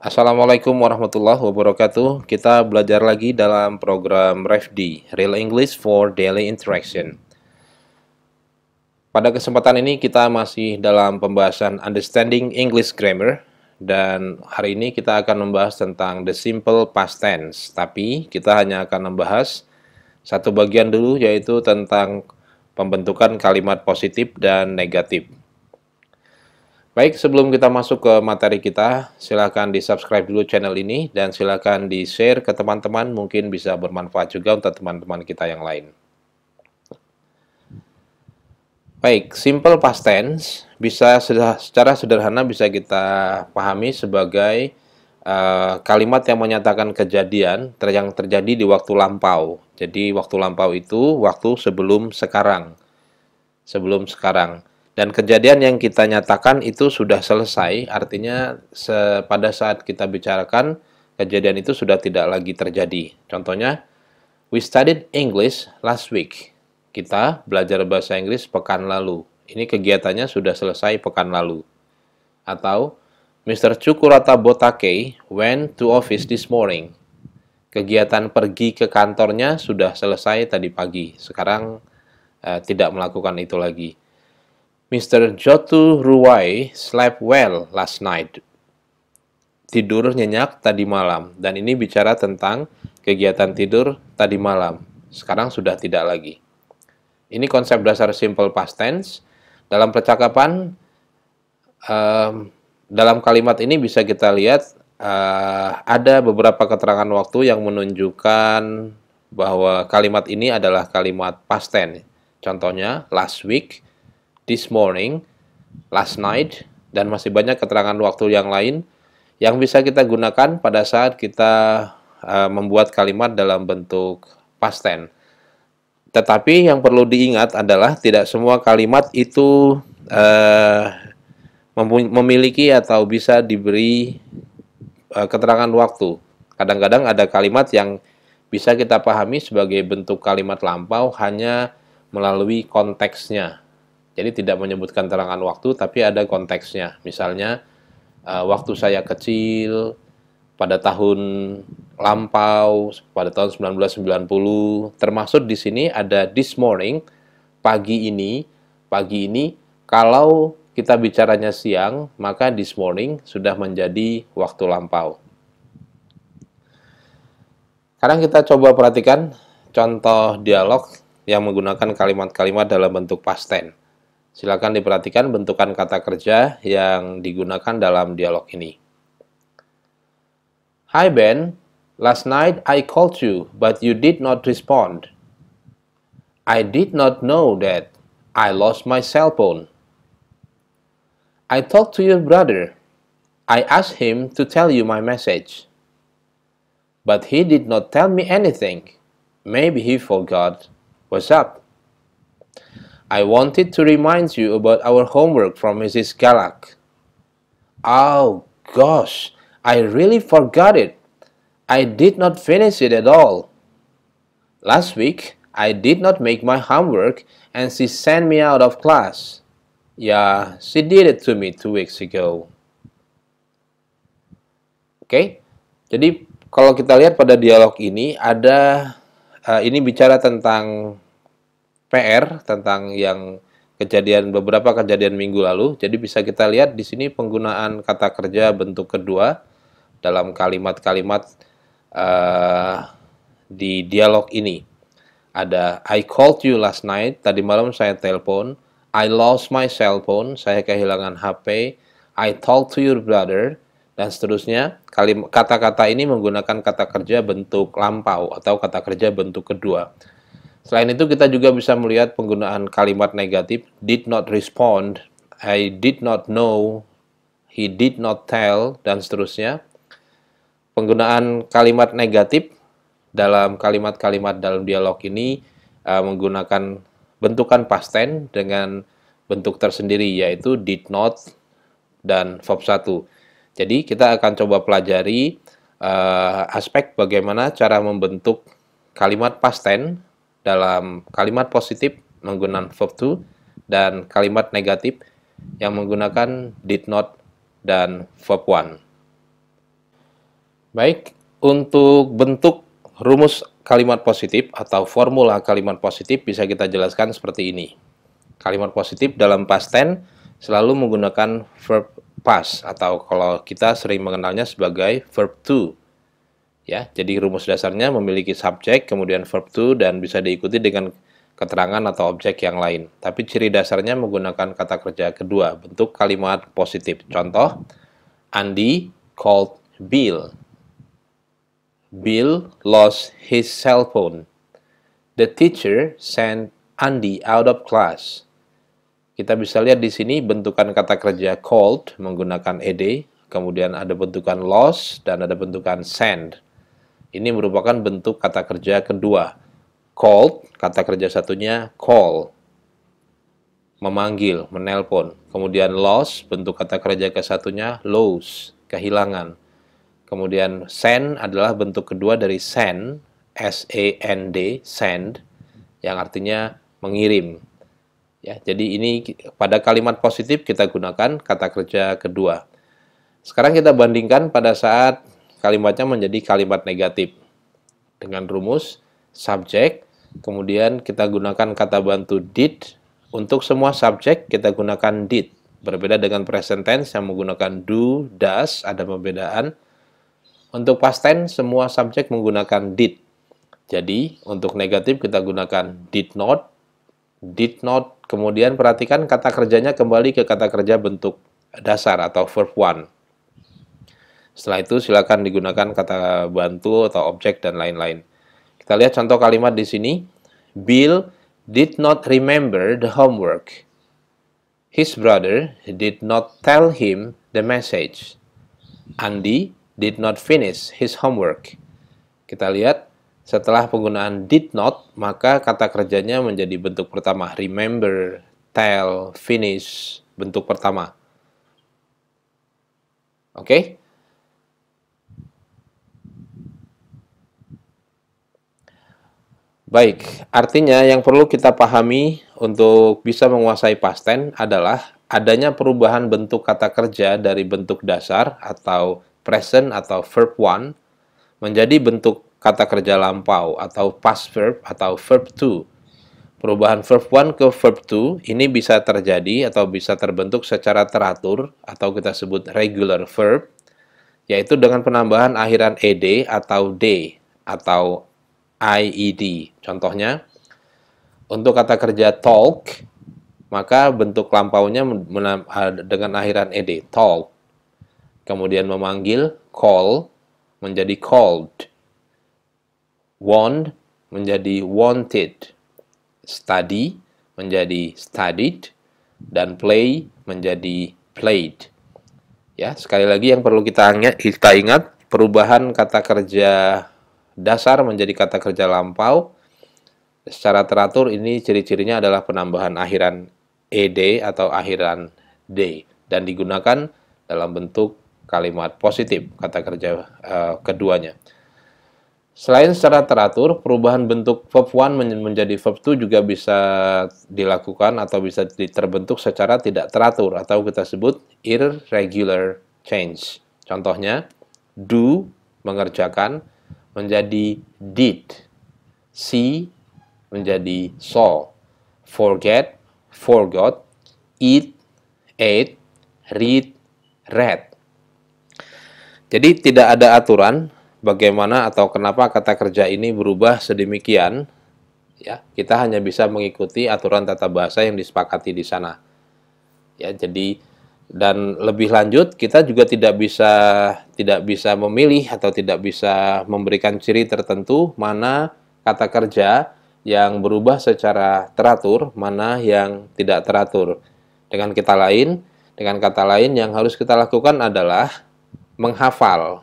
Assalamualaikum warahmatullahi wabarakatuh. Kita belajar lagi dalam program REFD, Real English for Daily Interaction. Pada kesempatan ini kita masih dalam pembahasan Understanding English Grammar, dan hari ini kita akan membahas tentang the simple past tense. Tapi kita hanya akan membahas satu bagian dulu, yaitu tentang pembentukan kalimat positif dan negatif. Baik, sebelum kita masuk ke materi kita, silakan di-subscribe dulu channel ini dan silakan di-share ke teman-teman, mungkin bisa bermanfaat juga untuk teman-teman kita yang lain. Baik, simple past tense secara sederhana bisa kita pahami sebagai kalimat yang menyatakan kejadian yang terjadi di waktu lampau. Jadi waktu lampau itu waktu sebelum sekarang. Dan kejadian yang kita nyatakan itu sudah selesai, artinya pada saat kita bicarakan, kejadian itu sudah tidak lagi terjadi. Contohnya, we studied English last week. Kita belajar bahasa Inggris pekan lalu. Ini kegiatannya sudah selesai pekan lalu. Atau, Mr. Cukurata Botake went to office this morning. Kegiatan pergi ke kantornya sudah selesai tadi pagi. Sekarang tidak melakukan itu lagi. Mr. Jotu Ruwai slept well last night. Tidur nyenyak tadi malam. Dan ini bicara tentang kegiatan tidur tadi malam. Sekarang sudah tidak lagi. Ini konsep dasar simple past tense. Dalam percakapan, dalam kalimat ini bisa kita lihat ada beberapa keterangan waktu yang menunjukkan bahwa kalimat ini adalah kalimat past tense. Contohnya, last week, this morning, last night, dan masih banyak keterangan waktu yang lain yang bisa kita gunakan pada saat kita membuat kalimat dalam bentuk past tense. Tetapi yang perlu diingat adalah tidak semua kalimat itu memiliki atau bisa diberi keterangan waktu. Kadang-kadang ada kalimat yang bisa kita pahami sebagai bentuk kalimat lampau hanya melalui konteksnya. Jadi tidak menyebutkan keterangan waktu, tapi ada konteksnya. Misalnya, waktu saya kecil, pada tahun lampau, pada tahun 1990, termasuk di sini ada this morning, pagi ini, kalau kita bicaranya siang, maka this morning sudah menjadi waktu lampau. Sekarang kita coba perhatikan contoh dialog yang menggunakan kalimat-kalimat dalam bentuk past tense. Silakan diperhatikan bentukan kata kerja yang digunakan dalam dialog ini. Hi Ben, last night I called you, but you did not respond. I did not know that I lost my cell phone. I talked to your brother. I asked him to tell you my message. But he did not tell me anything. Maybe he forgot. What's up? I wanted to remind you about our homework from Mrs. Galak. Oh, gosh, I really forgot it. I did not finish it at all. Last week, I did not make my homework and she sent me out of class. Yeah, she did it to me 2 weeks ago. Oke, jadi kalau kita lihat pada dialog ini ini bicara tentang PR, tentang yang beberapa kejadian minggu lalu. Jadi bisa kita lihat di sini penggunaan kata kerja bentuk kedua dalam kalimat-kalimat di dialog ini. Ada I called you last night, tadi malam saya telepon. I lost my cell phone, saya kehilangan HP. I talked to your brother, dan seterusnya. Kata-kata ini menggunakan kata kerja bentuk lampau atau kata kerja bentuk kedua. Selain itu kita juga bisa melihat penggunaan kalimat negatif, did not respond, I did not know, he did not tell, dan seterusnya. Penggunaan kalimat negatif dalam kalimat-kalimat dalam dialog ini menggunakan bentukan past tense dengan bentuk tersendiri, yaitu did not dan verb 1. Jadi kita akan coba pelajari aspek bagaimana cara membentuk kalimat past tense dalam kalimat positif menggunakan verb to dan kalimat negatif yang menggunakan did not dan verb one. Baik, untuk bentuk rumus kalimat positif atau formula kalimat positif bisa kita jelaskan seperti ini. Kalimat positif dalam past tense selalu menggunakan verb past atau kalau kita sering mengenalnya sebagai verb to. Ya, jadi rumus dasarnya memiliki subjek, kemudian verb to, dan bisa diikuti dengan keterangan atau objek yang lain. Tapi ciri dasarnya menggunakan kata kerja kedua, bentuk kalimat positif. Contoh, Andy called Bill. Bill lost his cell phone. The teacher sent Andy out of class. Kita bisa lihat di sini bentukan kata kerja called menggunakan ed, kemudian ada bentukan lost dan ada bentukan send. Ini merupakan bentuk kata kerja kedua. Called, kata kerja satunya call, memanggil, menelpon. Kemudian lost, bentuk kata kerja kesatunya lose, kehilangan. Kemudian send adalah bentuk kedua dari send, S-A-N-D, send, yang artinya mengirim. Ya, jadi ini pada kalimat positif kita gunakan kata kerja kedua. Sekarang kita bandingkan pada saat kalimatnya menjadi kalimat negatif. Dengan rumus, subjek, kemudian kita gunakan kata bantu did. Untuk semua subjek kita gunakan did. Berbeda dengan present tense yang menggunakan do, does, ada perbedaan. Untuk past tense, semua subjek menggunakan did. Jadi, untuk negatif kita gunakan did not, kemudian perhatikan kata kerjanya kembali ke kata kerja bentuk dasar atau verb one. Setelah itu silakan digunakan kata bantu atau objek dan lain-lain. Kita lihat contoh kalimat di sini. Bill did not remember the homework. His brother did not tell him the message. Andy did not finish his homework. Kita lihat setelah penggunaan did not, maka kata kerjanya menjadi bentuk pertama. Remember, tell, finish, bentuk pertama. Oke? Baik, artinya yang perlu kita pahami untuk bisa menguasai past tense adalah adanya perubahan bentuk kata kerja dari bentuk dasar atau present atau verb one menjadi bentuk kata kerja lampau atau past verb atau verb two. Perubahan verb one ke verb two ini bisa terjadi atau bisa terbentuk secara teratur atau kita sebut regular verb, yaitu dengan penambahan akhiran ed atau d atau IED. Contohnya, untuk kata kerja talk, maka bentuk lampaunya dengan akhiran ed, talk. Kemudian memanggil, call, menjadi called. Want, menjadi wanted. Study, menjadi studied. Dan play, menjadi played. Ya, sekali lagi yang perlu kita ingat, perubahan kata kerja dasar menjadi kata kerja lampau secara teratur ini ciri-cirinya adalah penambahan akhiran ed atau akhiran d dan digunakan dalam bentuk kalimat positif kata kerja keduanya. Selain secara teratur, perubahan bentuk verb one menjadi verb two juga bisa dilakukan atau bisa terbentuk secara tidak teratur atau kita sebut irregular change. Contohnya, do, mengerjakan, menjadi did, see menjadi saw, forget, forgot, eat, ate, read, read. Jadi tidak ada aturan bagaimana atau kenapa kata kerja ini berubah sedemikian. Ya, kita hanya bisa mengikuti aturan tata bahasa yang disepakati di sana. Ya, jadi dan lebih lanjut kita juga tidak bisa memilih atau tidak bisa memberikan ciri tertentu mana kata kerja yang berubah secara teratur, mana yang tidak teratur. Dengan kata lain yang harus kita lakukan adalah menghafal,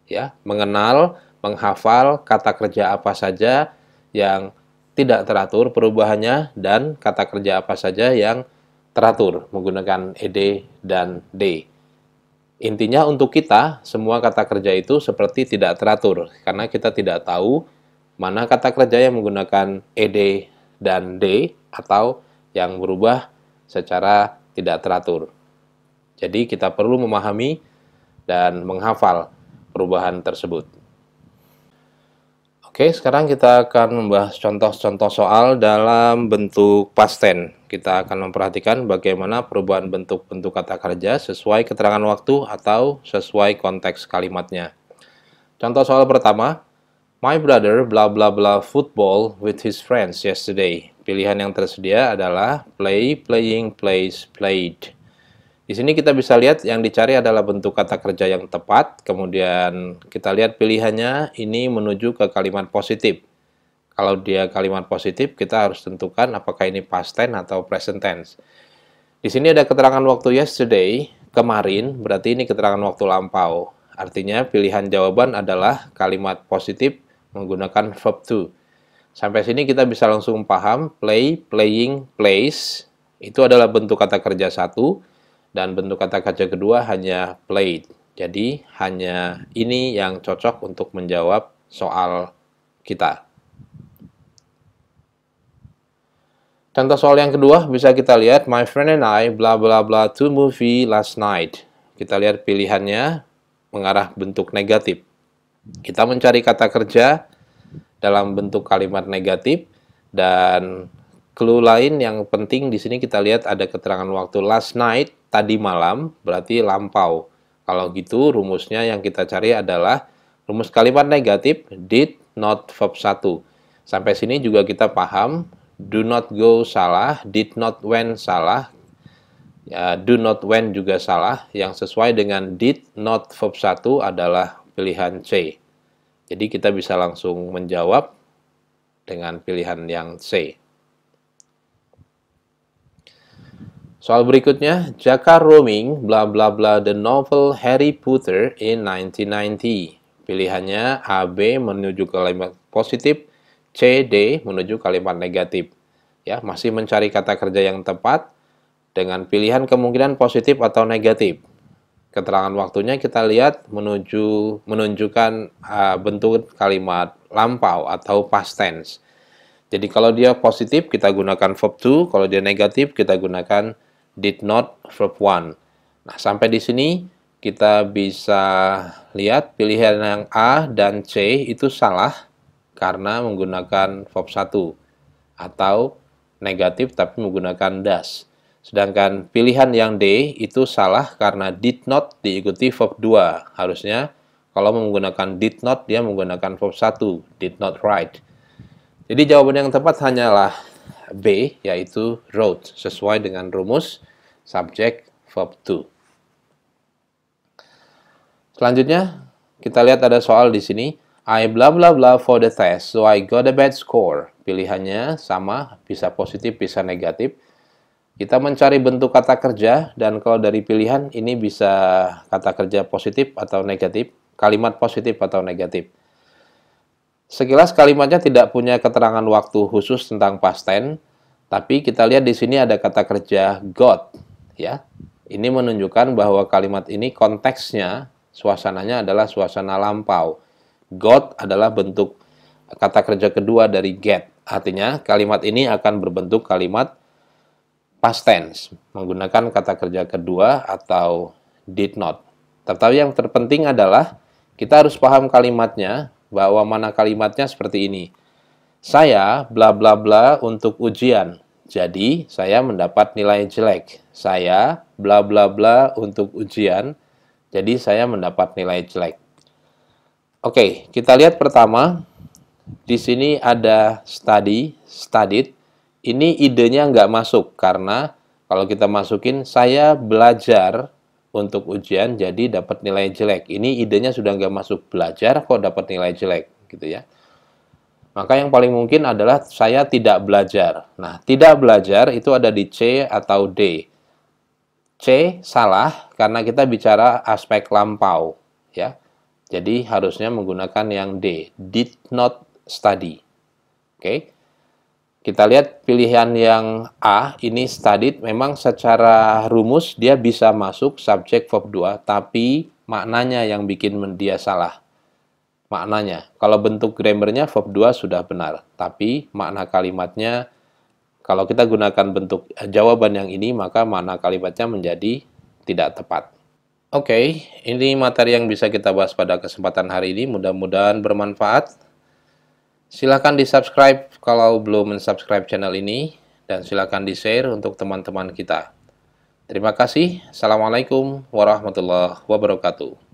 ya, mengenal, menghafal kata kerja apa saja yang tidak teratur perubahannya dan kata kerja apa saja yang teratur menggunakan ed dan d. Intinya untuk kita, semua kata kerja itu seperti tidak teratur, karena kita tidak tahu mana kata kerja yang menggunakan ed dan d atau yang berubah secara tidak teratur. Jadi kita perlu memahami dan menghafal perubahan tersebut. Oke, sekarang kita akan membahas contoh-contoh soal dalam bentuk past tense. Kita akan memperhatikan bagaimana perubahan bentuk-bentuk kata kerja sesuai keterangan waktu atau sesuai konteks kalimatnya. Contoh soal pertama, my brother blah blah blah football with his friends yesterday. Pilihan yang tersedia adalah play, playing, plays, played. Di sini kita bisa lihat yang dicari adalah bentuk kata kerja yang tepat, kemudian kita lihat pilihannya ini menuju ke kalimat positif. Kalau dia kalimat positif, kita harus tentukan apakah ini past tense atau present tense. Di sini ada keterangan waktu yesterday, kemarin, berarti ini keterangan waktu lampau. Artinya pilihan jawaban adalah kalimat positif menggunakan verb to. Sampai sini kita bisa langsung paham, play, playing, plays, itu adalah bentuk kata kerja satu, dan bentuk kata kerja kedua hanya played. Jadi hanya ini yang cocok untuk menjawab soal kita. Contoh soal yang kedua bisa kita lihat, my friend and I blah blah blah to movie last night. Kita lihat pilihannya mengarah bentuk negatif. Kita mencari kata kerja dalam bentuk kalimat negatif, dan clue lain yang penting di sini kita lihat ada keterangan waktu last night, tadi malam, berarti lampau. Kalau gitu rumusnya yang kita cari adalah rumus kalimat negatif did not verb 1. Sampai sini juga kita paham, do not go salah, did not went salah, ya, do not went juga salah. Yang sesuai dengan did not verb 1 adalah pilihan C. Jadi kita bisa langsung menjawab dengan pilihan yang C. Soal berikutnya, J.K. Rowling bla bla bla the novel Harry Potter in 1990. Pilihannya A, B menuju kalimat positif, C, D menuju kalimat negatif. Ya, masih mencari kata kerja yang tepat dengan pilihan kemungkinan positif atau negatif. Keterangan waktunya kita lihat menunjukkan bentuk kalimat lampau atau past tense. Jadi kalau dia positif kita gunakan verb to, kalau dia negatif kita gunakan did not verb 1. Nah, sampai di sini kita bisa lihat pilihan yang A dan C itu salah karena menggunakan verb 1 atau negatif tapi menggunakan does. Sedangkan pilihan yang D itu salah karena did not diikuti verb 2. Harusnya kalau menggunakan did not dia menggunakan verb 1, did not write. Jadi jawaban yang tepat hanyalah B, yaitu wrote, sesuai dengan rumus subject verb to. Selanjutnya, kita lihat ada soal di sini. I blah blah blah for the test, so I got a bad score. Pilihannya sama, bisa positif, bisa negatif. Kita mencari bentuk kata kerja, dan kalau dari pilihan ini bisa kata kerja positif atau negatif, kalimat positif atau negatif. Sekilas kalimatnya tidak punya keterangan waktu khusus tentang past tense, tapi kita lihat di sini ada kata kerja got, ya. Ini menunjukkan bahwa kalimat ini konteksnya, suasananya adalah suasana lampau. Got adalah bentuk kata kerja kedua dari get. Artinya kalimat ini akan berbentuk kalimat past tense, menggunakan kata kerja kedua atau did not. Tetapi yang terpenting adalah kita harus paham kalimatnya, bahwa mana kalimatnya seperti ini. Saya bla bla bla untuk ujian, jadi saya mendapat nilai jelek. Saya bla bla bla untuk ujian, jadi saya mendapat nilai jelek. Oke, kita lihat pertama. Di sini ada studied. Ini idenya nggak masuk, karena kalau kita masukin saya belajar untuk ujian jadi dapat nilai jelek. Ini idenya sudah nggak masuk, belajar kok dapat nilai jelek, gitu ya. Maka yang paling mungkin adalah saya tidak belajar. Nah, tidak belajar itu ada di C atau D. C salah karena kita bicara aspek lampau, ya. Jadi harusnya menggunakan yang D, did not study. Oke. Kita lihat pilihan yang A, ini studied, memang secara rumus dia bisa masuk subjek verb 2, tapi maknanya yang bikin dia salah. Maknanya, kalau bentuk grammarnya verb 2 sudah benar, tapi makna kalimatnya, kalau kita gunakan bentuk jawaban yang ini, maka makna kalimatnya menjadi tidak tepat. Oke, ini materi yang bisa kita bahas pada kesempatan hari ini. Mudah-mudahan bermanfaat. Silakan di-subscribe kalau belum men-subscribe channel ini, dan silakan di-share untuk teman-teman kita. Terima kasih. Assalamualaikum warahmatullahi wabarakatuh.